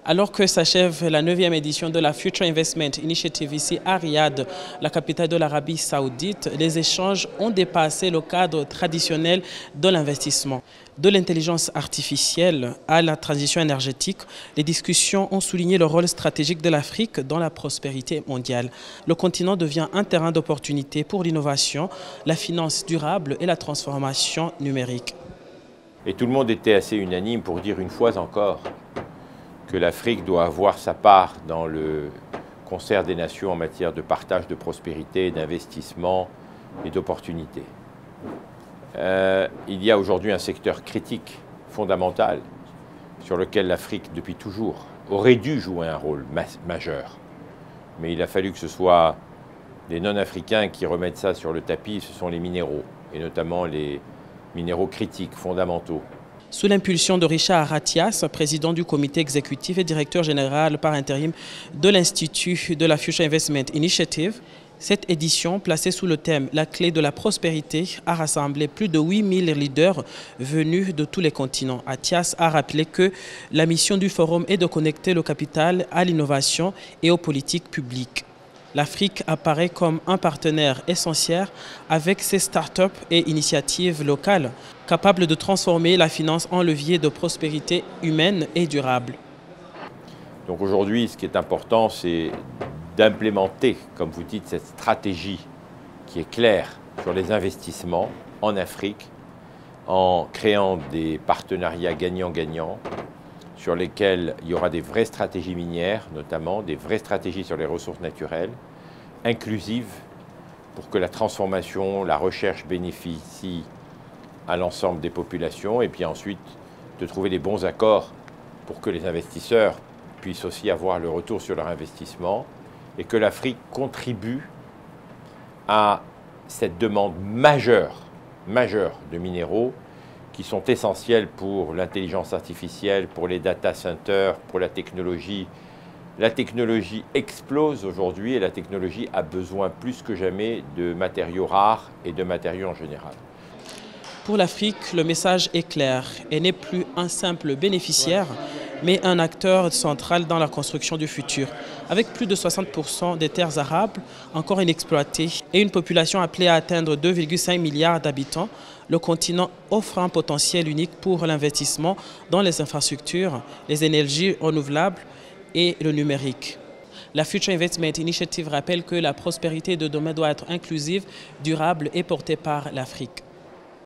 Alors que s'achève la 9e édition de la Future Investment Initiative ici à Riyad, la capitale de l'Arabie Saoudite, les échanges ont dépassé le cadre traditionnel de l'investissement. De l'intelligence artificielle à la transition énergétique, les discussions ont souligné le rôle stratégique de l'Afrique dans la prospérité mondiale. Le continent devient un terrain d'opportunité pour l'innovation, la finance durable et la transformation numérique. Et tout le monde était assez unanime pour dire une fois encore que l'Afrique doit avoir sa part dans le concert des nations en matière de partage de prospérité, d'investissement et d'opportunités. Il y a aujourd'hui un secteur critique, fondamental, sur lequel l'Afrique, depuis toujours, aurait dû jouer un rôle majeur. Mais il a fallu que ce soit les non-africains qui remettent ça sur le tapis, ce sont les minéraux, et notamment les minéraux critiques, fondamentaux. Sous l'impulsion de Richard Aratias, président du comité exécutif et directeur général par intérim de l'Institut de la Future Investment Initiative, cette édition, placée sous le thème « La clé de la prospérité », a rassemblé plus de 8000 leaders venus de tous les continents. Aratias a rappelé que la mission du forum est de connecter le capital à l'innovation et aux politiques publiques. L'Afrique apparaît comme un partenaire essentiel avec ses startups et initiatives locales capables de transformer la finance en levier de prospérité humaine et durable. Donc aujourd'hui, ce qui est important, c'est d'implémenter, comme vous dites, cette stratégie qui est claire sur les investissements en Afrique en créant des partenariats gagnant-gagnant sur lesquels il y aura des vraies stratégies minières, notamment des vraies stratégies sur les ressources naturelles, inclusives, pour que la transformation, la recherche bénéficie à l'ensemble des populations, et puis ensuite de trouver les bons accords pour que les investisseurs puissent aussi avoir le retour sur leur investissement, et que l'Afrique contribue à cette demande majeure de minéraux, qui sont essentiels pour l'intelligence artificielle, pour les data centers, pour la technologie. La technologie explose aujourd'hui et la technologie a besoin plus que jamais de matériaux rares et de matériaux en général. Pour l'Afrique, le message est clair. Elle n'est plus un simple bénéficiaire, mais un acteur central dans la construction du futur. Avec plus de 60% des terres arables encore inexploitées et une population appelée à atteindre 2,5 milliards d'habitants, le continent offre un potentiel unique pour l'investissement dans les infrastructures, les énergies renouvelables et le numérique. La Future Investment Initiative rappelle que la prospérité de demain doit être inclusive, durable et portée par l'Afrique.